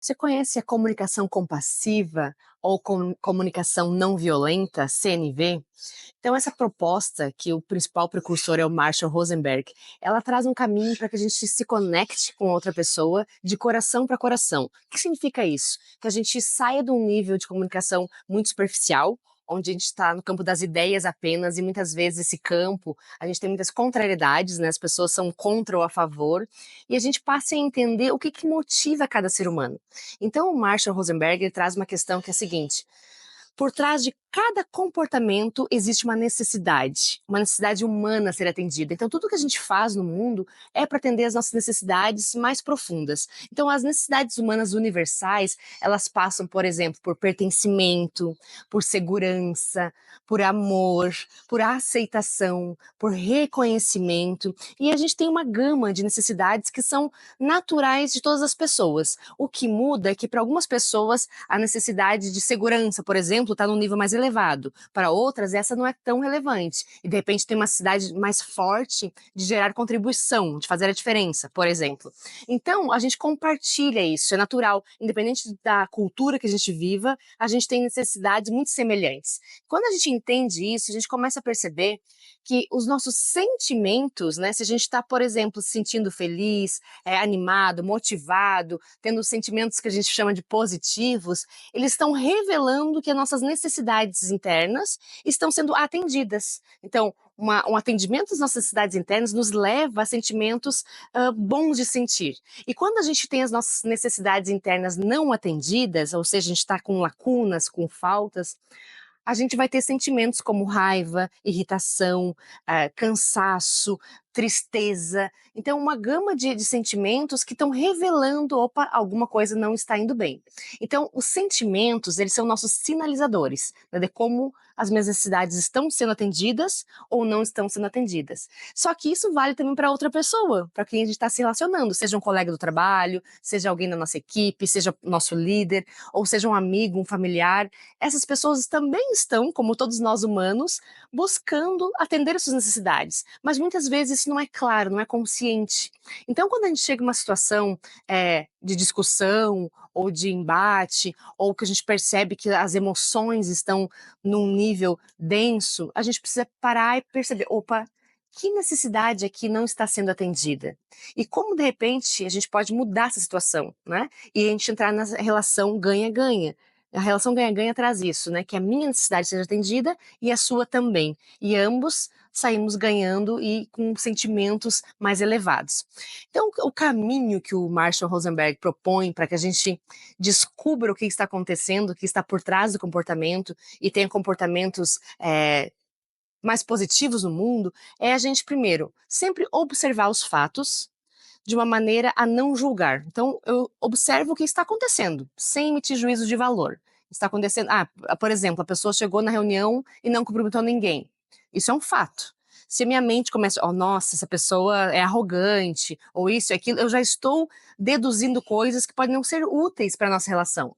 Você conhece a comunicação compassiva ou comunicação não violenta, CNV? Então, essa proposta, que o principal precursor é o Marshall Rosenberg, ela traz um caminho para que a gente se conecte com outra pessoa de coração para coração. O que significa isso? Que a gente saia de um nível de comunicação muito superficial, onde a gente está no campo das ideias apenas, e muitas vezes esse campo, a gente tem muitas contrariedades, né? As pessoas são contra ou a favor, e a gente passe a entender o que, que motiva cada ser humano. Então, o Marshall Rosenberg ele traz uma questão que é a seguinte: por trás de cada comportamento existe uma necessidade humana a ser atendida. Então, tudo que a gente faz no mundo é para atender as nossas necessidades mais profundas. Então, as necessidades humanas universais, elas passam, por exemplo, por pertencimento, por segurança, por amor, por aceitação, por reconhecimento. E a gente tem uma gama de necessidades que são naturais de todas as pessoas. O que muda é que, para algumas pessoas, a necessidade de segurança, por exemplo, está num nível mais elevado. Para outras, essa não é tão relevante. E, de repente, tem uma necessidade mais forte de gerar contribuição, de fazer a diferença, por exemplo. Então, a gente compartilha isso, é natural. Independente da cultura que a gente viva, a gente tem necessidades muito semelhantes. Quando a gente entende isso, a gente começa a perceber que os nossos sentimentos, né, se a gente está, por exemplo, se sentindo feliz, animado, motivado, tendo sentimentos que a gente chama de positivos, eles estão revelando que as nossas necessidades internas estão sendo atendidas. Então, um atendimento às nossas necessidades internas nos leva a sentimentos bons de sentir. E quando a gente tem as nossas necessidades internas não atendidas, ou seja, a gente está com lacunas, com faltas, a gente vai ter sentimentos como raiva, irritação, cansaço, tristeza. Então, uma gama de sentimentos que estão revelando, opa, alguma coisa não está indo bem. Então, os sentimentos, eles são nossos sinalizadores, né, de como as minhas necessidades estão sendo atendidas ou não estão sendo atendidas. Só que isso vale também para outra pessoa, para quem a gente está se relacionando, seja um colega do trabalho, seja alguém da nossa equipe, seja nosso líder, ou seja um amigo, um familiar. Essas pessoas também estão, como todos nós humanos, buscando atender as suas necessidades, mas muitas vezes isso não é claro, não é consciente. Então, quando a gente chega em uma situação de discussão ou de embate, ou que a gente percebe que as emoções estão num nível denso, a gente precisa parar e perceber, opa, que necessidade aqui não está sendo atendida? E como, de repente, a gente pode mudar essa situação, né? E a gente entrar na relação ganha-ganha. A relação ganha-ganha traz isso, né? Que a minha necessidade seja atendida e a sua também. E ambos saímos ganhando e com sentimentos mais elevados. Então, o caminho que o Marshall Rosenberg propõe para que a gente descubra o que está acontecendo, o que está por trás do comportamento e tenha comportamentos mais positivos no mundo, é a gente, primeiro, sempre observar os fatos de uma maneira a não julgar. Então, eu observo o que está acontecendo, sem emitir juízo de valor. Está acontecendo, por exemplo, a pessoa chegou na reunião e não cumprimentou ninguém. Isso é um fato. Se a minha mente começa, oh, nossa, essa pessoa é arrogante, ou isso e aquilo, eu já estou deduzindo coisas que podem não ser úteis para a nossa relação.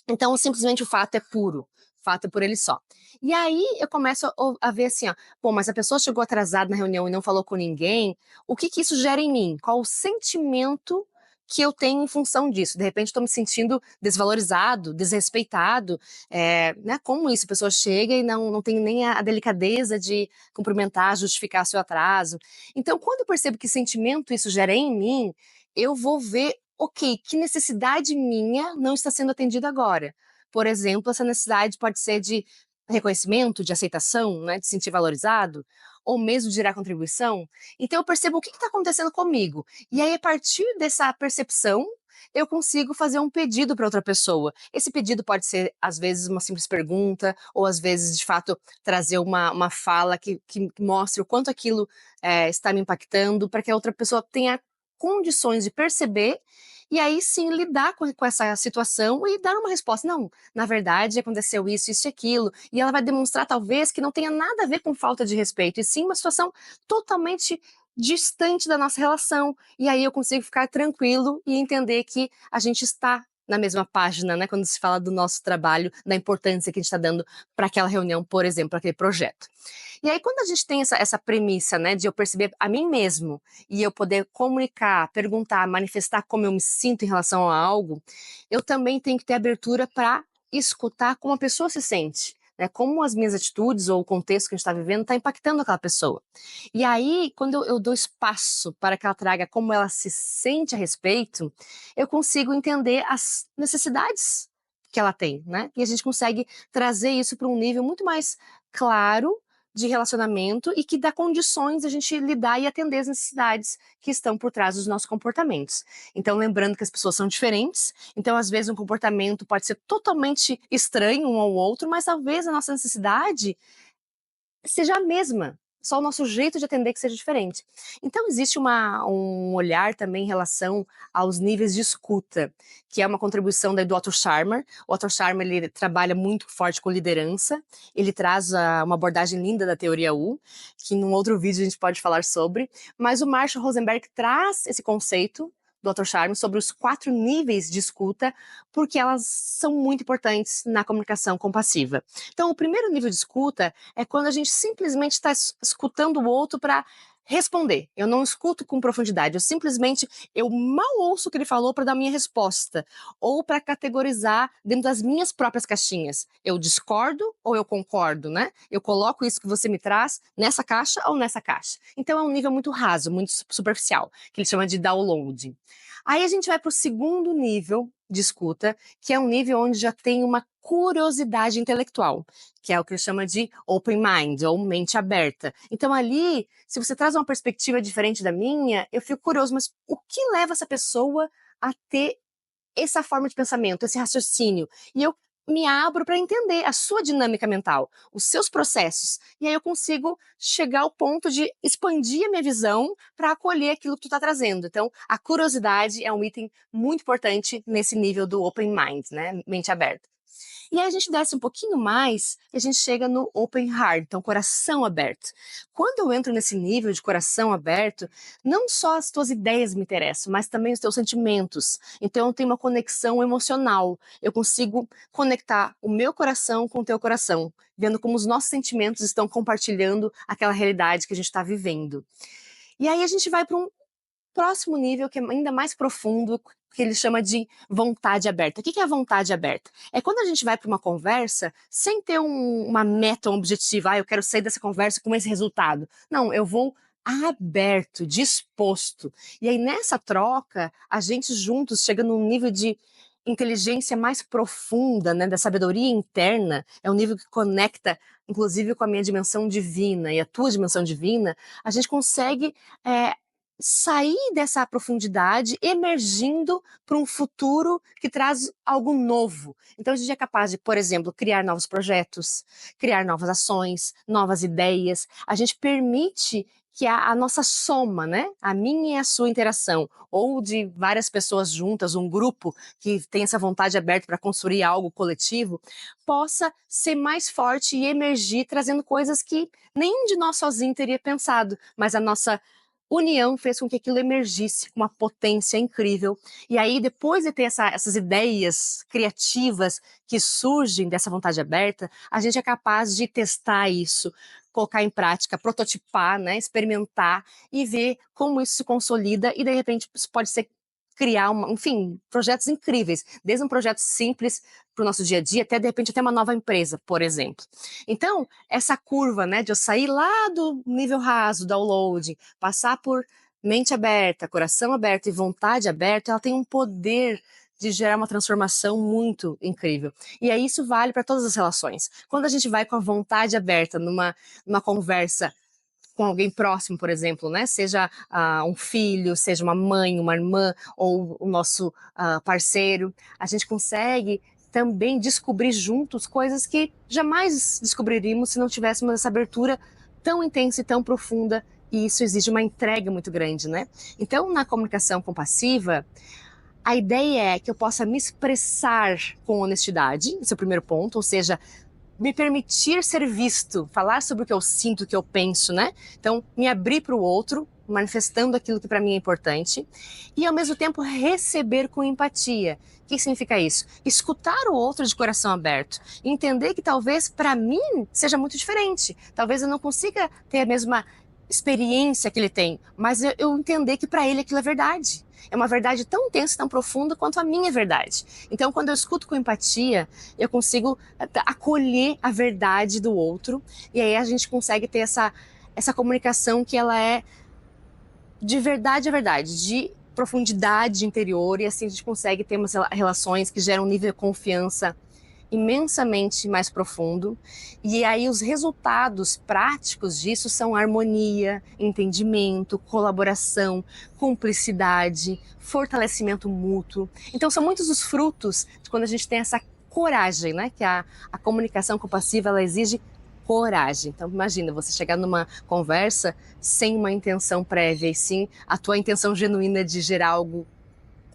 Então, simplesmente o fato é puro, o fato é por ele só. E aí eu começo a ver assim, ó, pô, mas a pessoa chegou atrasada na reunião e não falou com ninguém, o que que isso gera em mim? Qual o sentimento que eu tenho em função disso? De repente estou me sentindo desvalorizado, desrespeitado, né? Como isso? A pessoa chega e não tem nem a delicadeza de cumprimentar, justificar seu atraso. Então, quando eu percebo que sentimento isso gera em mim, eu vou ver, ok, que necessidade minha não está sendo atendida agora? Por exemplo, essa necessidade pode ser de reconhecimento, de aceitação, né, de se sentir valorizado, ou mesmo de gerar contribuição. Então eu percebo o que está acontecendo comigo. E aí, a partir dessa percepção, eu consigo fazer um pedido para outra pessoa. Esse pedido pode ser, às vezes, uma simples pergunta, ou às vezes, de fato, trazer uma fala que mostre o quanto aquilo está me impactando, para que a outra pessoa tenha condições de perceber e aí sim lidar com essa situação e dar uma resposta. Não, na verdade aconteceu isso, isso e aquilo. E ela vai demonstrar talvez que não tenha nada a ver com falta de respeito, e sim uma situação totalmente distante da nossa relação. E aí eu consigo ficar tranquilo e entender que a gente está na mesma página, né, quando se fala do nosso trabalho, da importância que a gente está dando para aquela reunião, por exemplo, para aquele projeto. E aí, quando a gente tem essa premissa, né, de eu perceber a mim mesmo e eu poder comunicar, perguntar, manifestar como eu me sinto em relação a algo, eu também tenho que ter abertura para escutar como a pessoa se sente, né, como as minhas atitudes ou o contexto que a gente está vivendo está impactando aquela pessoa. E aí, quando eu dou espaço para que ela traga como ela se sente a respeito, eu consigo entender as necessidades que ela tem, né? E a gente consegue trazer isso para um nível muito mais claro de relacionamento e que dá condições a gente lidar e atender as necessidades que estão por trás dos nossos comportamentos. Então, lembrando que as pessoas são diferentes, então às vezes um comportamento pode ser totalmente estranho um ao outro, mas talvez a nossa necessidade seja a mesma, só o nosso jeito de atender que seja diferente. Então existe um olhar também em relação aos níveis de escuta, que é uma contribuição daí do Otto Scharmer. O Otto Scharmer, ele trabalha muito forte com liderança, ele traz uma abordagem linda da teoria U, que num outro vídeo a gente pode falar sobre, mas o Marshall Rosenberg traz esse conceito do Dr. Charme sobre os 4 níveis de escuta, porque elas são muito importantes na comunicação compassiva. Então, o primeiro nível de escuta é quando a gente simplesmente está escutando o outro para responder. Eu não escuto com profundidade, eu mal ouço o que ele falou para dar minha resposta, ou para categorizar dentro das minhas próprias caixinhas. Eu discordo ou eu concordo, né? Eu coloco isso que você me traz nessa caixa ou nessa caixa. Então é um nível muito raso, muito superficial, que ele chama de download. Aí a gente vai para o segundo nível de escuta, que é um nível onde já tem uma curiosidade intelectual, que é o que ele chama de open mind, ou mente aberta. Então ali, se você traz uma perspectiva diferente da minha, eu fico curioso, mas o que leva essa pessoa a ter essa forma de pensamento, esse raciocínio? E eu me abro para entender a sua dinâmica mental, os seus processos. E aí eu consigo chegar ao ponto de expandir a minha visão para acolher aquilo que tu está trazendo. Então, a curiosidade é um item muito importante nesse nível do open mind, né? Mente aberta. E aí a gente desce um pouquinho mais e a gente chega no open heart, então coração aberto. Quando eu entro nesse nível de coração aberto, não só as tuas ideias me interessam, mas também os teus sentimentos. Então eu tenho uma conexão emocional. Eu consigo conectar o meu coração com o teu coração, vendo como os nossos sentimentos estão compartilhando aquela realidade que a gente está vivendo. E aí a gente vai para um próximo nível, que é ainda mais profundo, que ele chama de vontade aberta. O que é a vontade aberta? É quando a gente vai para uma conversa sem ter uma meta, um objetivo. Eu quero sair dessa conversa com esse resultado. Não, eu vou aberto, disposto. E aí nessa troca, a gente juntos chega num nível de inteligência mais profunda, né, da sabedoria interna. É um nível que conecta, inclusive, com a minha dimensão divina e a tua dimensão divina. A gente consegue sair dessa profundidade, emergindo para um futuro que traz algo novo. Então a gente é capaz de, por exemplo, criar novos projetos, criar novas ações, novas ideias. A gente permite que a nossa soma, né, a minha e a sua interação, ou de várias pessoas juntas, um grupo que tem essa vontade aberta para construir algo coletivo, possa ser mais forte e emergir, trazendo coisas que nenhum de nós sozinho teria pensado, mas a nossa união fez com que aquilo emergisse com uma potência incrível. E aí, depois de ter essas ideias criativas que surgem dessa vontade aberta, a gente é capaz de testar isso, colocar em prática, prototipar, né, experimentar e ver como isso se consolida e, de repente, isso pode ser criar, enfim, projetos incríveis, desde um projeto simples para o nosso dia a dia, até, de repente, até uma nova empresa, por exemplo. Então, essa curva, né, de eu sair lá do nível raso, download, passar por mente aberta, coração aberto e vontade aberta, ela tem um poder de gerar uma transformação muito incrível. E aí isso vale para todas as relações. Quando a gente vai com a vontade aberta numa conversa com alguém próximo, por exemplo, né? Seja um filho, seja uma mãe, uma irmã ou o nosso parceiro, a gente consegue também descobrir juntos coisas que jamais descobriríamos se não tivéssemos essa abertura tão intensa e tão profunda, e isso exige uma entrega muito grande, né? Então, na comunicação compassiva, a ideia é que eu possa me expressar com honestidade, esse é o primeiro ponto, ou seja, me permitir ser visto, falar sobre o que eu sinto, o que eu penso, né? Então, me abrir para o outro, manifestando aquilo que para mim é importante, e ao mesmo tempo receber com empatia. O que significa isso? Escutar o outro de coração aberto, entender que talvez para mim seja muito diferente, talvez eu não consiga ter a mesma experiência que ele tem, mas eu entender que para ele aquilo é verdade. É uma verdade tão intensa, tão profunda quanto a minha verdade. Então, quando eu escuto com empatia, eu consigo acolher a verdade do outro, e aí a gente consegue ter essa comunicação que ela é de verdade a verdade, de profundidade interior, e assim a gente consegue ter umas relações que geram um nível de confiança imensamente mais profundo. E aí os resultados práticos disso são harmonia, entendimento, colaboração, cumplicidade, fortalecimento mútuo. Então são muitos os frutos de quando a gente tem essa coragem, né? Que a comunicação compassiva, ela exige coragem. Então imagina você chegar numa conversa sem uma intenção prévia, e sim a tua intenção genuína de gerar algo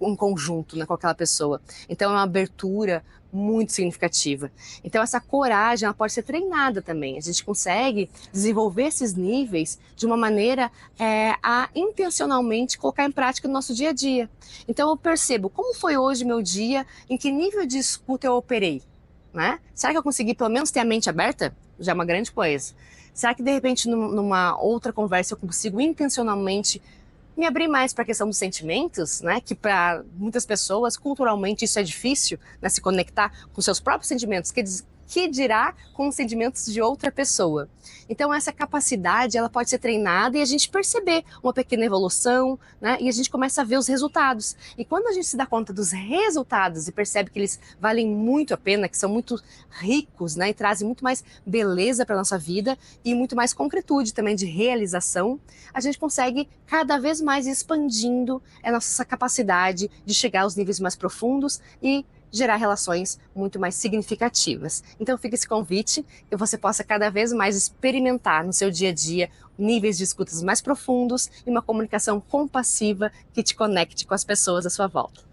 em conjunto, né, com aquela pessoa. Então é uma abertura muito significativa. Então essa coragem, ela pode ser treinada também. A gente consegue desenvolver esses níveis de uma maneira a intencionalmente colocar em prática no nosso dia a dia. Então eu percebo como foi hoje meu dia, em que nível de escuta eu operei, né? Será que eu consegui pelo menos ter a mente aberta? Já é uma grande coisa. Será que de repente numa outra conversa eu consigo intencionalmente me abrir mais para a questão dos sentimentos, né? Que para muitas pessoas, culturalmente, isso é difícil, né? Se conectar com seus próprios sentimentos, que dirá com os sentimentos de outra pessoa. Então essa capacidade, ela pode ser treinada e a gente perceber uma pequena evolução, né? E a gente começa a ver os resultados. E quando a gente se dá conta dos resultados e percebe que eles valem muito a pena, que são muito ricos, né? E trazem muito mais beleza para nossa vida e muito mais concretude também de realização, a gente consegue cada vez mais expandindo a nossa capacidade de chegar aos níveis mais profundos e gerar relações muito mais significativas. Então fica esse convite que você possa cada vez mais experimentar no seu dia a dia níveis de escutas mais profundos e uma comunicação compassiva que te conecte com as pessoas à sua volta.